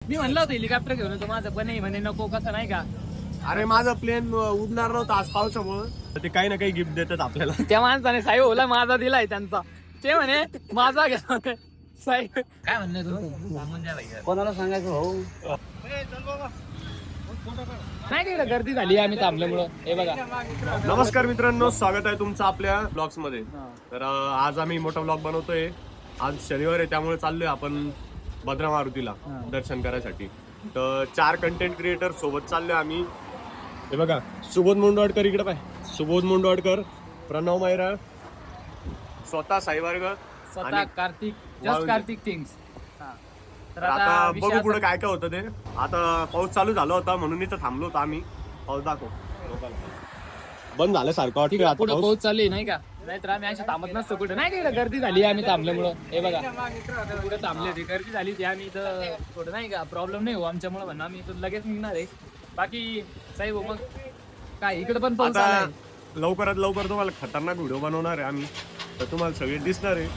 मी म्हणलं होतं हेलिकॉप्टर घेऊन येतो माझं, पण नाही म्हणे नको, कसं नाही का. अरे माझं प्लेन उडणार नव्हतं आज पावसामुळे. ते काही ना काही गिफ्ट देतात आपल्याला. त्या माणसाने साई ओला माझा दिलाय त्यांचा, ते म्हणे माझा घ्या होते. साई काय म्हणणे तुम्ही कोणाला सांगायचं भाऊ नाही तिकडे गर्दी झाली आम्ही थांबल्यामुळं. हे बघा. नमस्कार मित्रांनो, स्वागत आहे तुमचं आपल्या ब्लॉग्स मध्ये. तर आज आम्ही मोठा ब्लॉग बनवतोय. आज शनिवार आहे, त्यामुळे चाललोय आपण भद्रा मारुतीला दर्शन करायसाठी. तर 4 कंटेंट क्रिएटर सोबत चाललोय आम्ही. हे बघा, सुबोध मुंडवाडकर इकडे पाय, सुबोध मुंडवाडकर, प्रणव मैरा, स्वतः साईवर्ग, स्वतः कार्तिक, जस्ट कार्तिक थिंग्स. तर आता बघू पुढे काय काय होतं ते. आता पाऊस चालू झाला होता म्हणून इथं थांबलो होतो आम्ही. पाऊस दाखव बंद झाल्यासारखं वाटतं. पुढे पाऊस चालू आहे नाही का, नाहीतर आम्ही अशी थांबत नसतो कुठे. नाही तिकडे गर्दी झाली आम्ही थांबल्यामुळं. हे बघा पुढे थांबले होते, गर्दी झाली ती. आम्ही इथं थोडं नाही का प्रॉब्लेम नाही हो आमच्यामुळे म्हणून आम्ही इथं लगेच निघणार आहे. बाकी साहेब मग काय इकडे पण पाऊस आता लवकरात लवकर तुम्हाला खतरनाक व्हिडिओ बनवणार आहे आम्ही. तर तुम्हाला सगळे दिसणार आहे.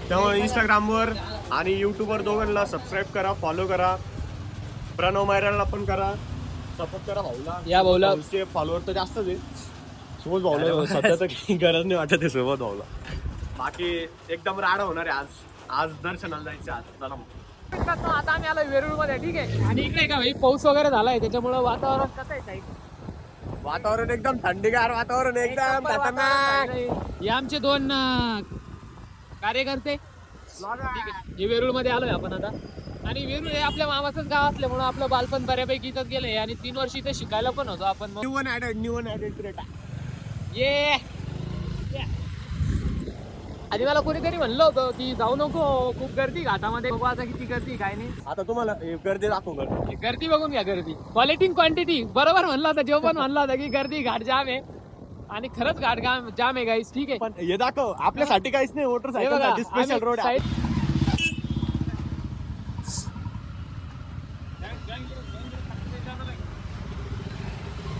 त्यामुळे इंस्टाग्रामवर आणि युट्यूबवर दोघांना सबस्क्राईब करा, फॉलो करा. प्रणव मैराला पण करा, सपोर्ट करा भाऊला. या भाऊला फॉलोअर तर जास्तच आहे. सोबत भाऊला सध्या तर काही गरज नाही वाटत आहे सोबत भाऊला. बाकी एकदम राडा होणार आहे आज. आज दर्शनाला जायचं आज. चला मग. आता आम्ही आलो वेरूळ मध्ये, ठीक आहे. आणि इकडे का भाई पाऊस वगैरे झालाय, त्याच्यामुळे वातावरण कसं आहे साहेब? वातावरण एकदम थंडीगार वातावरण, एकदम खतरनाक. हे आमचे 2 कार्यकर्ते, ठीक आहे. हे वेरूळ मध्ये आलोय आपण आता. आणि वेरूळ हे आपल्या मामाचंच गाव असल्यामुळे आपलं बालपण बऱ्यापैकी इथंच गेलंय. आणि 3 वर्ष इथे शिकायला पण होतो आपण. New one added creator. ये आधी मला कोणीतरी म्हणलं होतं की जाऊ नको, खूप गर्दी घाटामध्ये. बघू आता किती गर्दी काय नाही. आता तुम्हाला गर्दी दाखवू. गर्दी बघून घ्या, गर्दी क्वालिटी क्वांटिटी बरोबर म्हणला होता. जेव्हा पण म्हणला होता की गर्दी घाट जाम आहे, आणि खरंच घाट जाम आहे गाईस, ठीक आहे. पण हे दाखव, आपल्यासाठी काहीच नाही, मोटरसायकल स्पेशल रोड आहे.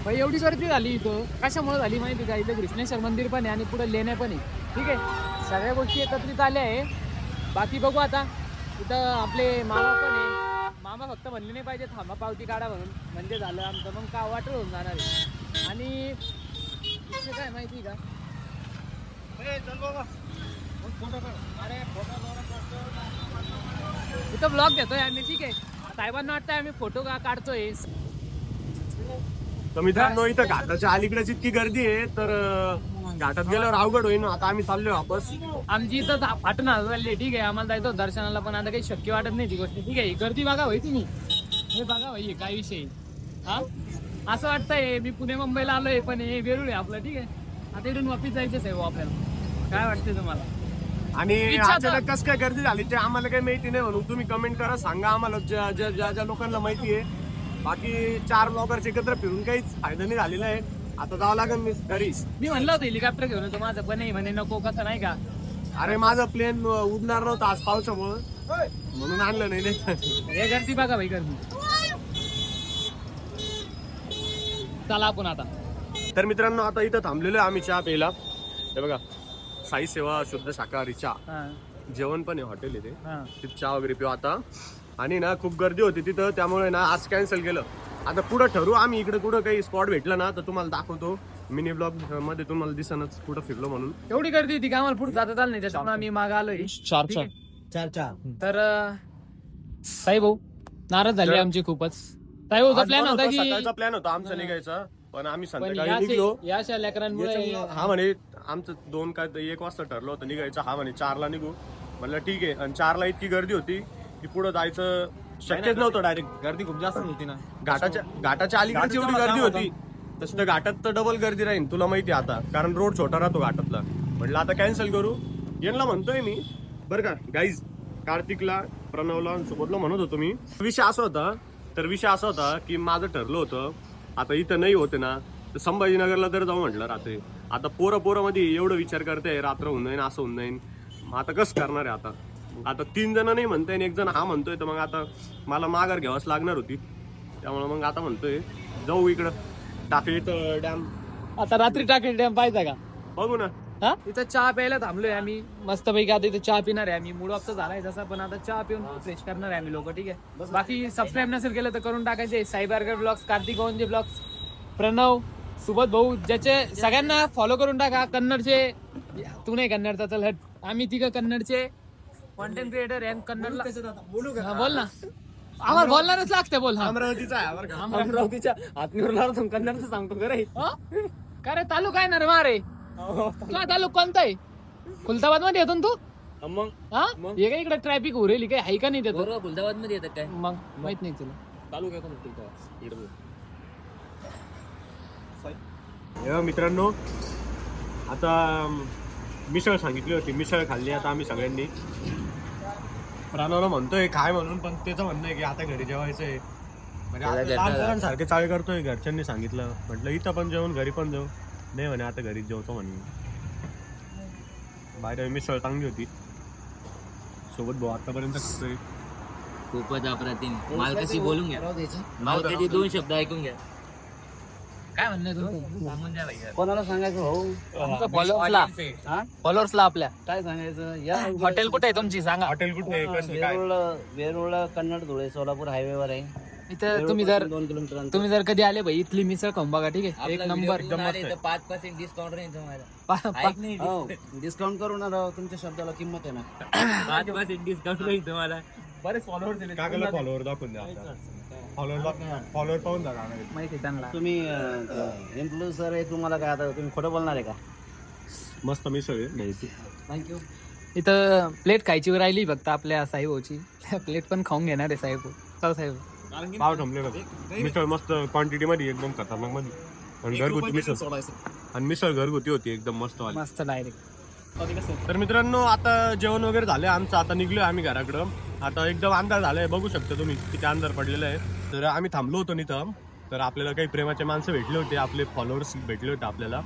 भाई एवढी गर्दी झाली इथं, कशामुळे झाली माहिती का? इथं कृष्णेश्वर मंदिर पण आहे आणि पुढे लेण्या पण आहे, ठीक आहे. सगळ्या गोष्टी एकत्रित आल्या आहे. बाकी बघू आता. इथं आपले मामा पण आहे. मामा फक्त म्हणले नाही पाहिजे थांबा पावती काढा म्हणून, म्हणजे झालं आमचं. मग का वाटलं होऊन जाणार आहे. आणि काय माहिती का, इथं ब्लॉग घेतोय आम्ही, ठीक आहे. साहेबांना वाटतंय आम्ही फोटो काढतोय. तर मित्रांनो, इथं घाटाच्या अलीकडेच इतकी गर्दी आहे, तर घाटात गेल्यावर अवघड होईल. आता आम्ही चाललोय वापस. आमची इथं फाटून झाली, ठीक आहे. आम्हाला जायचं दर्शनाला, पण आता काही शक्य वाटत नाही ती गोष्ट, ठीक आहे. गर्दी बघा भाई तुम्ही, हे बघा भाई काय विषय. हा असं वाटतंय मी पुणे मुंबईला आलोय, पण हे वेरूळ आहे आपलं, ठीक आहे. आता इथून वापिस जायचंच आहे आपल्याला. काय वाटतंय तुम्हाला? आणि अचानक कसं काय गर्दी झाली ते आम्हाला काही माहिती नाही, म्हणून तुम्ही कमेंट करा, सांगा आम्हाला ज्या लोकांना माहिती आहे. बाकी 4 ब्लॉगर्स एकत्र फिरून काहीच फायदा नाही झालेला आहे. आता जावं लागेल मी घरी. मी म्हणलं होतं हेलिकॉप्टर घेऊन येतो माझं, पण नाही म्हणे नको, कसं नाही का. अरे माझं प्लेन उडणार नव्हतं आज पावसामुळे, म्हणून आणलं नाही. हे गर्दी बघा भाई, गर्दी. चला आपण आता. तर मित्रांनो, आता इथं थांबलेलो आहे आम्ही चहा प्यायला. हे बघा, साई सेवा शुद्ध शाकाहारी चहा, जेवण पण आहे, हॉटेल इथे. तिथे चहा वगैरे पिऊ आता. आणि ना खूप गर्दी होती तिथं, त्यामुळे ना आज कॅन्सल केलं. आता पुढं ठरवू आम्ही. इकडे कुठं काही स्पॉट भेटला ना तर तुम्हाला दाखवतो. मिनी ब्लॉग मध्ये तुम्हाला दिसनच कुठं फिरलो म्हणून. एवढी गर्दी होती का आम्हाला पुढे जाता चाललं नाही, त्याच्यामुळे आम्ही मागे आलोय. 4 तर साई भाऊ नाराज झाले आमची खूपच. साई भाऊचा प्लॅन होता की सकाळचा प्लॅन होता आमचा निघायचा, पण आम्ही संध्याकाळी निघलो. या अशा लेकरांमुळे हा म्हणे आमचं 2 काय 1 वाजता ठरलं होतं निघायचं. हा म्हणे 4ला निघू. म्हणलं ठीक आहे. आणि 4ला इतकी गर्दी होती की पुढे जायचं शक्यच नव्हतं. डायरेक्ट गर्दी खूप जास्त होती ना. घाटाच्या अलीकडेच एवढी गर्दी होती, तसं घाटात तर डबल गर्दी राहील, तुला माहिती आहे आता, कारण रोड छोटा राहतो घाटातला. म्हटलं आता कॅन्सल करू. यांना म्हणतोय मी बरं का गाईज, कार्तिकला, प्रणवला, सोबतला म्हणत होतो मी. विषय असा होता की माझं ठरलं होतं आता इथं नाही होते ना तर संभाजीनगरला तर जाऊ म्हटलं रात्री. आता पोरं मध्ये एवढं विचार करते, रात्र होऊन जाईन, असं होऊन जाईन. आता कसं करणार आहे? आता 3 जण नाही म्हणताय आणि 1 जण हा म्हणतोय, तर मग आता मला माघार घ्यावाच लागणार होती. त्यामुळे मग आता म्हणतोय जाऊ इकडं टाकळी डॅम. आता रात्री टाकळी डॅम पाहायचा का? बघू ना. हा इथं चहा प्यायला थांबलोय आम्ही मस्तपैकी. आता इथं चहा पिणार आहे आम्ही. मूड ऑफ तर झालाय जसा, पण आता चहा पिऊन फ्रेश करणार आहे आम्ही लोक. ठीक आहे, बाकी सबस्क्राईब नसेल केलं तर करून टाकायचे. साई बार्गर ब्लॉग्स, कार्तिक गोंजे ब्लॉग्स, प्रणव, सुबोध भाऊ, ज्याचे सगळ्यांना फॉलो करून टाका. कन्नडचे, तू नाही कन्नडचा, चल हट. आम्ही तिघं कन्नडचे कॉन्टेंट क्रिएटर आहे. कन्नडला बोल ना, आम्हाला बोलणारच लागतं. बोल. अमरावतीचा आहे बरं का. अमरावतीच्या हातनीवर कन्नडचं सांगतो का रे? काय रे तालुका आहे ना रे मारे? तुला तालुका कोणता आहे? खुलताबाद मध्ये येतो ना तू? मग हा हे काय इकडे ट्रॅफिक हो रेली काय आहे का नाही? बरोबर खुलताबाद मध्ये येतात काय? मग माहित नाही तुला. तालुका कोण खुलताबाद? मित्रांनो, आता मिसळ सांगितली होती, मिसळ खाल्ली आता आम्ही सगळ्यांनी. प्राणाला म्हणतोय काय म्हणून, पण त्याचं म्हणणं आहे की आता घरी जेवायचंय. म्हणजे आता लहान पोरांसारखे चाळे करतोय. घरच्यांनी सांगितलं, म्हटलं इथं पण जेवण घरी पण जेव. नाही म्हणे आता घरीच जेवतो म्हणे. बाहेर मिसळ चांगली होती. सोबत भाऊ आतापर्यंत खातोय. खूपच अप्रतिम. मालकाशी बोलून घ्या, मालकाचे 2 शब्द ऐकून घ्या. काय म्हणणं तुमचं? सांगून द्या भैया. कोणाला सांगायचं भाऊ? आमच्या फॉलोअर्सला आपल्या काय सांगायचं? या हॉटेल कुठे आहे तुमची सांगा. हॉटेल कुठे कसं काय? वेरूळ कन्नड धुळे सोलापूर हायवेवर आहे. इथं तुम्ही जर 2 किलोमीटर अंतर. तुम्ही जर कधी आले भाई इथली मिसळ खाऊन बघा. ठीक आहे, एक आपला नंबर. व्हिडिओ बघून आले तर 5% डिस्काउंट राहील तुम्हाला. ऐक नाही, हो, डिस्काउंट करून राव. तुमच्या शब्दाला किंमत आहे ना. 5% डिस्काउंट राहील तुम्हाला. बरेच फॉलोअर्स काकाला फॉलोअर दाखवून द्या. फॉलोअर पाहून द्या. माहिती त्यांना. तुम्ही इन्फ्लुएन्सर आहे, तुम्हाला काय आता तुम्ही खोटं बोलणार आहे का? मस्त मिसळ आहे. थँक्यू. इथं प्लेट खायची राहिली फक्त आपल्या साहेबची. प्लेट पण खाऊन घेणार आहे साहेब. चल साहेब. पाव थांबले मिसळ मस्त क्वांटिटी मध्ये, एकदम खतरनाक मध्ये. आणि घरगुती मिसळ, आणि मिसळ घरगुती होती एकदम मस्त वाली. मस्त डायरेक्ट. तर मित्रांनो, आता जेवण वगैरे झाले आमचं. आता निघलोय आम्ही घराकडं. आता एकदम अंधार झालाय, बघू शकता तुम्ही किती अंधार पडलेला आहे. तर आम्ही थांबलो होतो इथं. तर आपल्याला काही प्रेमाचे माणसं भेटले होते, आपले फॉलोअर्स भेटले होते आपल्याला.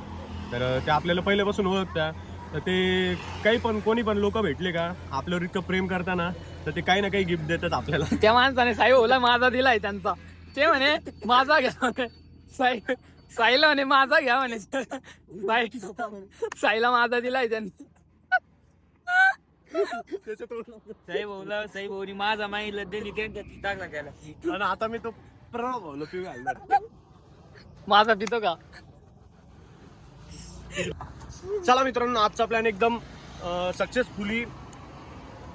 तर ते आपल्याला पहिल्यापासून ओळखत्या. तर ते काही पण कोणी पण लोक भेटले का आपल्यावर इतकं प्रेम करताना, तर ते काही ना काही गिफ्ट देतात आपल्याला. त्या माणसाने साई ओला माझा दिलाय त्यांचा. ते म्हणे माझा घ्या म्हणे. साईला म्हणे माझा घ्या म्हणे. साईला माझा दिलाय त्यांनी. साई भाऊनी माझा माहिती दिली त्यांच्या टाकला गेला. आणि आता मी तो प्रणव भाऊला पिऊ घालणार. माझा पितो का? चला मित्रांनो, आजचा प्लॅन एकदम सक्सेसफुली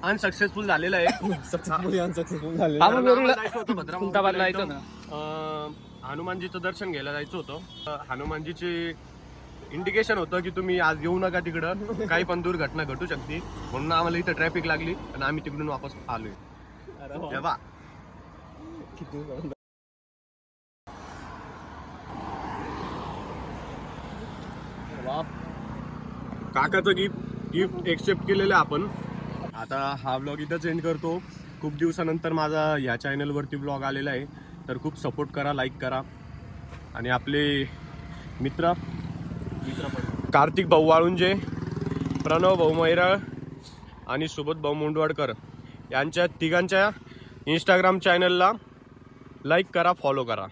अनसक्सेसफुल झालेला आहे. खुलताबादला जायचं ना. हनुमानजीचं दर्शन घ्यायला जायचं होतं. हनुमानजीचे इंडिकेशन होतं की तुम्ही आज येऊ नका तिकडं, काही पण दुर्घटना घटू शकते. म्हणून आम्हाला इथं ट्रॅफिक लागली आणि आम्ही तिकडून वापस आलोय. तेव्हा काकाचं गिफ्ट एक्सेप्ट केलेलं आहे आपण. आता हा ब्लॉग इथंच एंड करतो. खूप दिवसानंतर माझा ह्या चॅनलवरती ब्लॉग आलेला आहे. तर खूप सपोर्ट करा, लाईक करा. आणि आपले मित्र कार्तिक भाऊ वाळुंजे, प्रणव भाऊ मैराळ आणि सुबोध भाऊ मुंडवाडकर यांच्या तिघांच्या इंस्टाग्राम चॅनलला लाईक करा, फॉलो करा.